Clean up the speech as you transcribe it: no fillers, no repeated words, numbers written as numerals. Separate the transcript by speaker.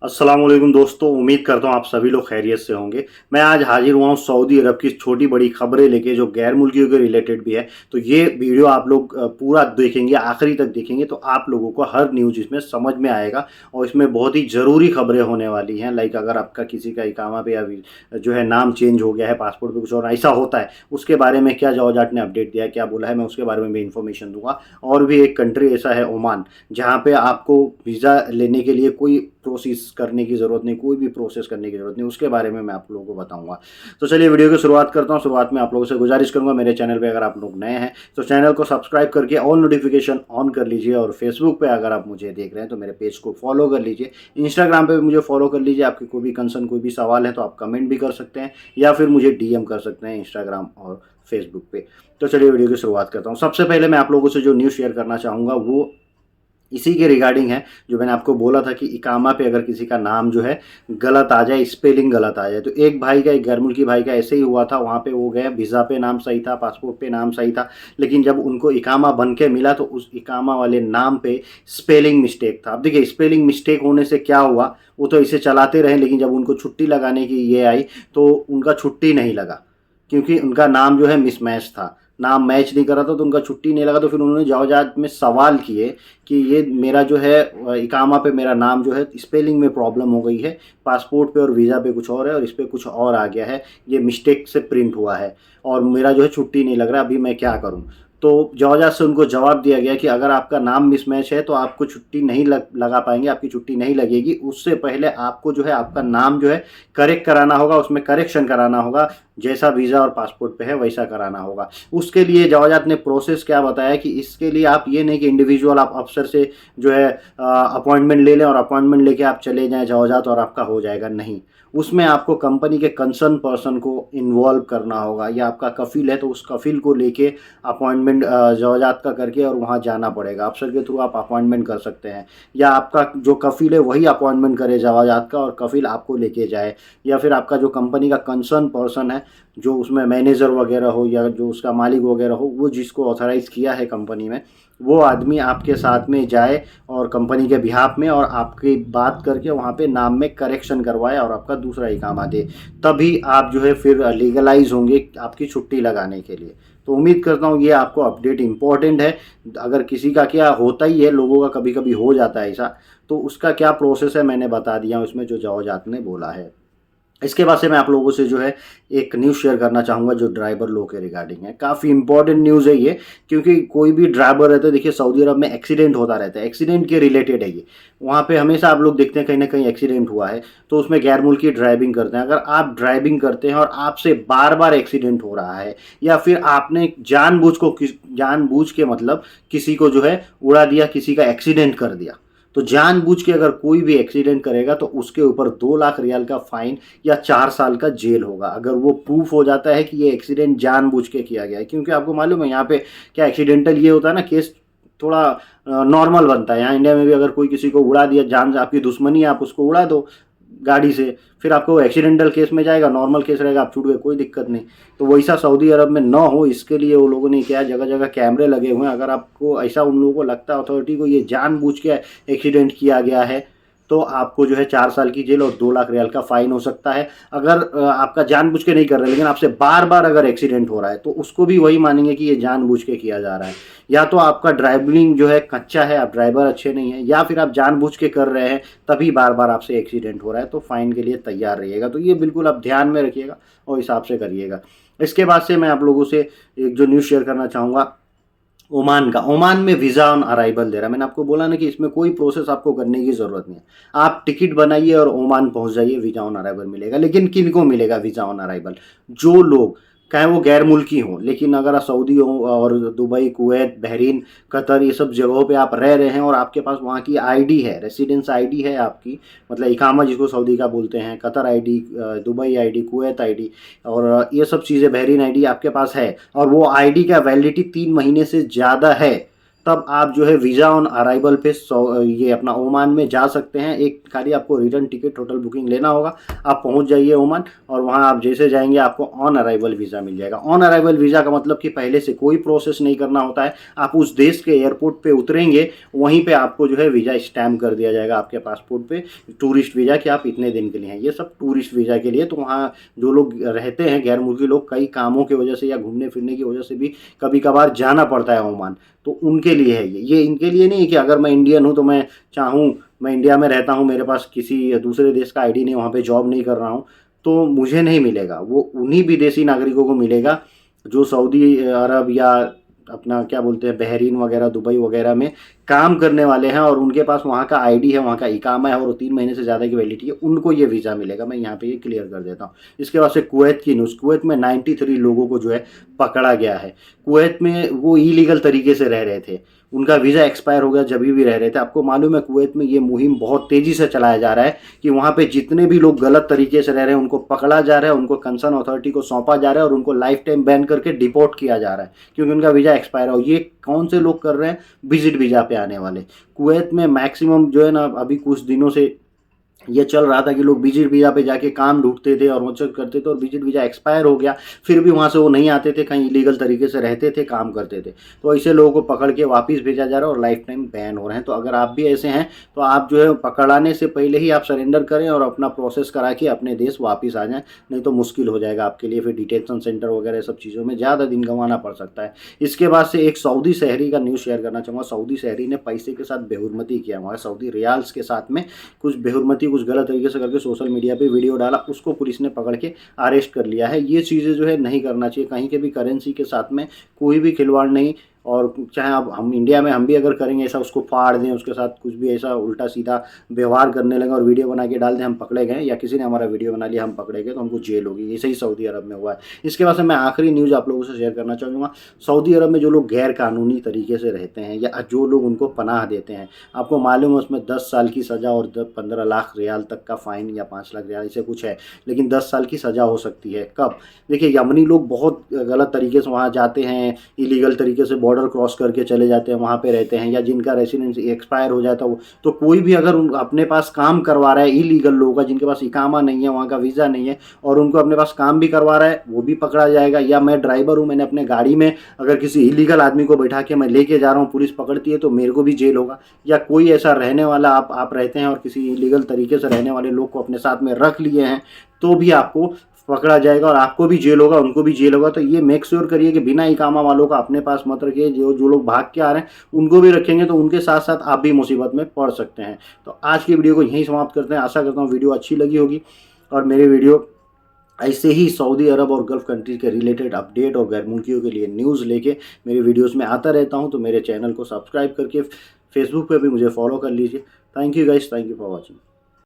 Speaker 1: अस्सलाम वालेकुम दोस्तों, उम्मीद करता हूँ आप सभी लोग खैरियत से होंगे। मैं आज हाजिर हुआ हूँ सऊदी अरब की छोटी बड़ी खबरें लेके जो गैर मुल्कियों के रिलेटेड भी है। तो ये वीडियो आप लोग पूरा देखेंगे, आखिरी तक देखेंगे तो आप लोगों को हर न्यूज़ इसमें समझ में आएगा। और इसमें बहुत ही ज़रूरी खबरें होने वाली हैं। लाइक अगर आपका किसी का इकामा पे या जो है नाम चेंज हो गया है, पासपोर्ट पे कुछ और ऐसा होता है, उसके बारे में क्या जवाजाट ने अपडेट दिया है, क्या बोला है, मैं उसके बारे में भी इन्फॉर्मेशन दूंगा। और भी एक कंट्री ऐसा है ओमान, जहाँ पे आपको वीज़ा लेने के लिए कोई प्रोसेस करने की ज़रूरत नहीं, कोई भी प्रोसेस करने की ज़रूरत नहीं, उसके बारे में मैं आप लोगों को बताऊंगा। तो चलिए वीडियो की शुरुआत करता हूँ। शुरुआत में आप लोगों से गुजारिश करूंगा, मेरे चैनल पे अगर आप लोग नए हैं तो चैनल को सब्सक्राइब करके ऑल नोटिफिकेशन ऑन कर लीजिए। और फेसबुक पे अगर आप मुझे देख रहे हैं तो मेरे पेज को फॉलो कर लीजिए। इंस्टाग्राम पे भी मुझे फॉलो कर लीजिए। आपकी कोई भी कंसर्न, कोई भी सवाल है तो आप कमेंट भी कर सकते हैं या फिर मुझे डीएम कर सकते हैं इंस्टाग्राम और फेसबुक पे। तो चलिए वीडियो की शुरुआत करता हूँ। सबसे पहले मैं आप लोगों से जो न्यूज़ शेयर करना चाहूँगा वो इसी के रिगार्डिंग है, जो मैंने आपको बोला था कि इकामा पे अगर किसी का नाम जो है गलत आ जाए, स्पेलिंग गलत आ जाए। तो एक भाई का, एक गैर मुल्की भाई का ऐसे ही हुआ था। वहाँ पे वो गए, वीज़ा पे नाम सही था, पासपोर्ट पे नाम सही था, लेकिन जब उनको इकामा बन के मिला तो उस इकामा वाले नाम पे स्पेलिंग मिस्टेक था। अब देखिए, स्पेलिंग मिस्टेक होने से क्या हुआ, वो तो इसे चलाते रहे, लेकिन जब उनको छुट्टी लगाने की ये आई तो उनका छुट्टी नहीं लगा, क्योंकि उनका नाम जो है मिसमैच था, नाम मैच नहीं कर रहा था, तो उनका छुट्टी नहीं लगा। तो फिर उन्होंने जवाजात में सवाल किए कि ये मेरा जो है इकामा पे मेरा नाम जो है स्पेलिंग में प्रॉब्लम हो गई है, पासपोर्ट पे और वीज़ा पे कुछ और है और इस पर कुछ और आ गया है, ये मिस्टेक से प्रिंट हुआ है और मेरा जो है छुट्टी नहीं लग रहा, अभी मैं क्या करूँ। तो जवाजात से उनको जवाब दिया गया कि अगर आपका नाम मिसमैच है तो आपको छुट्टी नहीं लगा पाएंगे, आपकी छुट्टी नहीं लगेगी। उससे पहले आपको जो है आपका नाम जो है करेक्ट कराना होगा, उसमें करेक्शन कराना होगा, जैसा वीज़ा और पासपोर्ट पे है वैसा कराना होगा। उसके लिए जवाजात ने प्रोसेस क्या बताया कि इसके लिए आप ये नहीं कि इंडिविजुअल आप अफसर से जो है अपॉइंटमेंट ले लें और अपॉइंटमेंट लेके आप चले जाएं जवाजात और आपका हो जाएगा, नहीं। उसमें आपको कंपनी के कंसर्न पर्सन को इन्वॉल्व करना होगा, या आपका कफिल है तो उस कफिल को लेके अपॉइंटमेंट जवाजात का करके और वहाँ जाना पड़ेगा। अफसर के थ्रू आप अपॉइंटमेंट कर सकते हैं, या आपका जो कफिल है वही अपॉइंटमेंट करे जवाजात का और कफिल आपको लेके जाए, या फिर आपका जो कंपनी का कंसर्न पर्सन है, जो उसमें मैनेजर वगैरह हो या जो उसका मालिक वगैरह हो, वो जिसको ऑथराइज़ किया है कंपनी में, वो आदमी आपके साथ में जाए और कंपनी के बिहाफ में और आपकी बात करके वहाँ पे नाम में करेक्शन करवाए और आपका दूसरा इकामा दे। तभी आप जो है फिर लीगलाइज होंगे आपकी छुट्टी लगाने के लिए। तो उम्मीद करता हूँ ये आपको अपडेट इम्पॉर्टेंट है। अगर किसी का, क्या होता ही है, लोगों का कभी कभी हो जाता है ऐसा, तो उसका क्या प्रोसेस है मैंने बता दिया हूँ इसमें, जो जवाजात ने बोला है। इसके बाद से मैं आप लोगों से जो है एक न्यूज़ शेयर करना चाहूँगा जो ड्राइवर लोग के रिगार्डिंग है। काफ़ी इंपॉर्टेंट न्यूज़ है ये, क्योंकि कोई भी ड्राइवर रहता है, देखिए सऊदी अरब में एक्सीडेंट होता रहता है, एक्सीडेंट के रिलेटेड है ये। वहाँ पे हमेशा आप लोग देखते हैं कहीं ना कहीं एक्सीडेंट हुआ है, तो उसमें गैर मुल्की ड्राइविंग करते हैं। अगर आप ड्राइविंग करते हैं और आपसे बार बार एक्सीडेंट हो रहा है, या फिर आपने जानबूझ के मतलब किसी को जो है उड़ा दिया, किसी का एक्सीडेंट कर दिया, तो जानबूझ के अगर कोई भी एक्सीडेंट करेगा तो उसके ऊपर 2 लाख रियाल का फाइन या 4 साल का जेल होगा, अगर वो प्रूफ हो जाता है कि ये एक्सीडेंट जानबूझ के किया गया है। क्योंकि आपको मालूम है यहाँ पे क्या एक्सीडेंटल ये होता है ना, केस थोड़ा नॉर्मल बनता है। यहाँ इंडिया में भी अगर कोई किसी को उड़ा दिया, जान आपकी दुश्मनी है, आप उसको उड़ा दो गाड़ी से, फिर आपको एक्सीडेंटल केस में जाएगा, नॉर्मल केस रहेगा, आप छूट गए, कोई दिक्कत नहीं। तो वैसा सऊदी अरब में ना हो, इसके लिए वो लोगों ने क्या, जगह जगह कैमरे लगे हुए हैं। अगर आपको ऐसा, उन लोगों को लगता है, अथॉरिटी को, ये जानबूझ के एक्सीडेंट किया गया है, तो आपको जो है 4 साल की जेल और 2 लाख रियाल का फाइन हो सकता है। अगर आपका जानबूझ के नहीं कर रहे, लेकिन आपसे बार बार अगर एक्सीडेंट हो रहा है, तो उसको भी वही मानेंगे कि ये जानबूझ के किया जा रहा है। या तो आपका ड्राइविंग जो है कच्चा है, आप ड्राइवर अच्छे नहीं है, या फिर आप जानबूझ के कर रहे हैं तभी बार बार आपसे एक्सीडेंट हो रहा है। तो फाइन के लिए तैयार रहिएगा। तो ये बिल्कुल आप ध्यान में रखिएगा और हिसाब से करिएगा। इसके बाद से मैं आप लोगों से एक जो न्यूज़ शेयर करना चाहूँगा ओमान का। ओमान में वीज़ा ऑन अराइवल दे रहा है। मैंने आपको बोला ना कि इसमें कोई प्रोसेस आपको करने की ज़रूरत नहीं है, आप टिकट बनाइए और ओमान पहुंच जाइए, वीज़ा ऑन अराइवल मिलेगा। लेकिन किन को मिलेगा वीज़ा ऑन अराइवल? जो लोग, चाहे वो गैर मुल्की हों, लेकिन अगर आप सऊदी हो और दुबई, कुवैत, बहरीन, कतर, ये सब जगहों पे आप रह रहे हैं और आपके पास वहाँ की आईडी है, रेसिडेंस आईडी है आपकी, मतलब इकामा जिसको सऊदी का बोलते हैं, Qatar ID, Dubai ID, Kuwait ID और ये सब चीज़ें, बहरीन आईडी आपके पास है, और वो आईडी का वैलिडिटी 3 महीने से ज़्यादा है, तब आप जो है वीज़ा ऑन अराइवल पे ये अपना ओमान में जा सकते हैं। एक खाली आपको रिटर्न टिकट होटल बुकिंग लेना होगा, आप पहुंच जाइए ओमान, और वहां आप जैसे जाएंगे आपको ऑन अराइवल वीज़ा मिल जाएगा। ऑन अराइवल वीज़ा का मतलब कि पहले से कोई प्रोसेस नहीं करना होता है, आप उस देश के एयरपोर्ट पे उतरेंगे, वहीं पे आपको जो है वीज़ा स्टैम्प कर दिया जाएगा आपके पासपोर्ट पे, टूरिस्ट वीज़ा कि आप इतने दिन के लिए हैं। ये सब टूरिस्ट वीज़ा के लिए। तो वहाँ जो लोग रहते हैं गैर मुल्की लोग, कई कामों की वजह से या घूमने फिरने की वजह से भी कभी कभार जाना पड़ता है ओमान, तो उनके लिए है ये इनके लिए नहीं है कि अगर मैं इंडियन हूँ तो मैं चाहूँ, मैं इंडिया में रहता हूँ, मेरे पास किसी दूसरे देश का आईडी नहीं, वहाँ पे जॉब नहीं कर रहा हूँ, तो मुझे नहीं मिलेगा। वो उन्हीं विदेशी नागरिकों को मिलेगा जो सऊदी अरब या अपना क्या बोलते हैं बहरीन वगैरह, दुबई वगैरह में काम करने वाले हैं और उनके पास वहाँ का आईडी है, वहाँ का इकामा है और वो 3 महीने से ज़्यादा की वैलिडिटी है, उनको ये वीज़ा मिलेगा। मैं यहाँ पे ये क्लियर कर देता हूँ। इसके बाद से कुवैत की न्यूज़। कुवैत में 93 लोगों को जो है पकड़ा गया है। कुवैत में वो इलीगल तरीके से रह रहे थे, उनका वीज़ा एक्सपायर हो गया जब भी रह रहे थे। आपको मालूम है कुवैत में ये मुहिम बहुत तेज़ी से चलाया जा रहा है कि वहाँ पे जितने भी लोग गलत तरीके से रह रहे हैं उनको पकड़ा जा रहा है, उनको कंसर्न अथॉरिटी को सौंपा जा रहा है और उनको लाइफ टाइम बैन करके डिपोर्ट किया जा रहा है क्योंकि उनका वीज़ा एक्सपायर हो। ये कौन से लोग कर रहे हैं? विजिट वीज़ा पे आने वाले। कुवैत में मैक्सिमम जो है ना, अभी कुछ दिनों से ये चल रहा था कि लोग विजिट वीज़ा पे जाके काम ढूंढते थे और वो चेक करते थे और विजिट वीज़ा एक्सपायर हो गया, फिर भी वहाँ से वो नहीं आते थे, कहीं इलीगल तरीके से रहते थे, काम करते थे। तो ऐसे लोगों को पकड़ के वापस भेजा जा रहा है और लाइफ टाइम बैन हो रहे हैं। तो अगर आप भी ऐसे हैं तो आप जो है पकड़ाने से पहले ही आप सरेंडर करें और अपना प्रोसेस करा के अपने देश वापस आ जाएं, नहीं तो मुश्किल हो जाएगा आपके लिए। फिर डिटेंशन सेंटर वगैरह सब चीज़ों में ज़्यादा दिन गंवाना पड़ सकता है। इसके बाद से एक सऊदी शहरी का न्यूज़ शेयर करना चाहूँगा। सऊदी शहरी ने पैसे के साथ बेहुरमती किया, वहाँ सऊदी रियाल्स के साथ में कुछ बेहुरमती, कुछ गलत तरीके से करके सोशल मीडिया पे वीडियो डाला, उसको पुलिस ने पकड़ के अरेस्ट कर लिया है। ये चीज़ें जो है नहीं करना चाहिए, कहीं के भी करेंसी के साथ में कोई भी खिलवाड़ नहीं। और चाहे आप, हम इंडिया में हम भी अगर करेंगे ऐसा, उसको फाड़ दें, उसके साथ कुछ भी ऐसा उल्टा सीधा व्यवहार करने लगे और वीडियो बना के डाल दें हम पकड़े गए, या किसी ने हमारा वीडियो बना लिया हम पकड़े गए, तो हमको जेल होगी। ऐसे ही सऊदी अरब में हुआ है। इसके बाद से मैं आखिरी न्यूज़ आप लोगों से शेयर करना चाहूँगा। सऊदी अरब में जो लोग गैर कानूनी तरीके से रहते हैं या जो लोग उनको पनाह देते हैं, आपको मालूम है उसमें 10 साल की सज़ा और 15 लाख रियाल तक का फ़ाइन या 5 लाख रियाल ऐसे कुछ है, लेकिन 10 साल की सज़ा हो सकती है। कब? देखिए, यमनी लोग बहुत गलत तरीके से वहाँ जाते हैं, इलीगल तरीके से बॉर्डर क्रॉस करके चले जाते हैं, वहाँ पे रहते हैं, या जिनका रेसिडेंसी एक्सपायर हो जाता है, तो कोई भी अगर अपने पास काम करवा रहा है इलीगल लोगों का, जिनके पास इकामा नहीं है, वहाँ का वीज़ा नहीं है, और उनको अपने पास काम भी करवा रहा है, वो भी पकड़ा जाएगा। या मैं ड्राइवर हूँ, मैंने अपने गाड़ी में अगर किसी इलीगल आदमी को बैठा के मैं लेके जा रहा हूँ, पुलिस पकड़ती है तो मेरे को भी जेल होगा। या कोई ऐसा रहने वाला, आप रहते हैं और किसी इलीगल तरीके से रहने वाले लोग को अपने साथ में रख लिए हैं, तो भी आपको पकड़ा जाएगा और आपको भी जेल होगा, उनको भी जेल होगा। तो ये मेक श्योर करिए कि बिना इकामा वालों का अपने पास मत रखिए। जो लोग भाग के आ रहे हैं उनको भी रखेंगे तो उनके साथ साथ आप भी मुसीबत में पड़ सकते हैं। तो आज की वीडियो को यहीं समाप्त करते हैं। आशा करता हूँ वीडियो अच्छी लगी होगी, और मेरे वीडियो ऐसे ही सऊदी अरब और गल्फ़ कंट्री के रिलेटेड अपडेट और गैर मुल्कियों के लिए न्यूज़ लेके मेरे वीडियोस में आता रहता हूं। तो मेरे चैनल को सब्सक्राइब करके फेसबुक पे भी मुझे फॉलो कर लीजिए। Thank you guys, thank you for watching.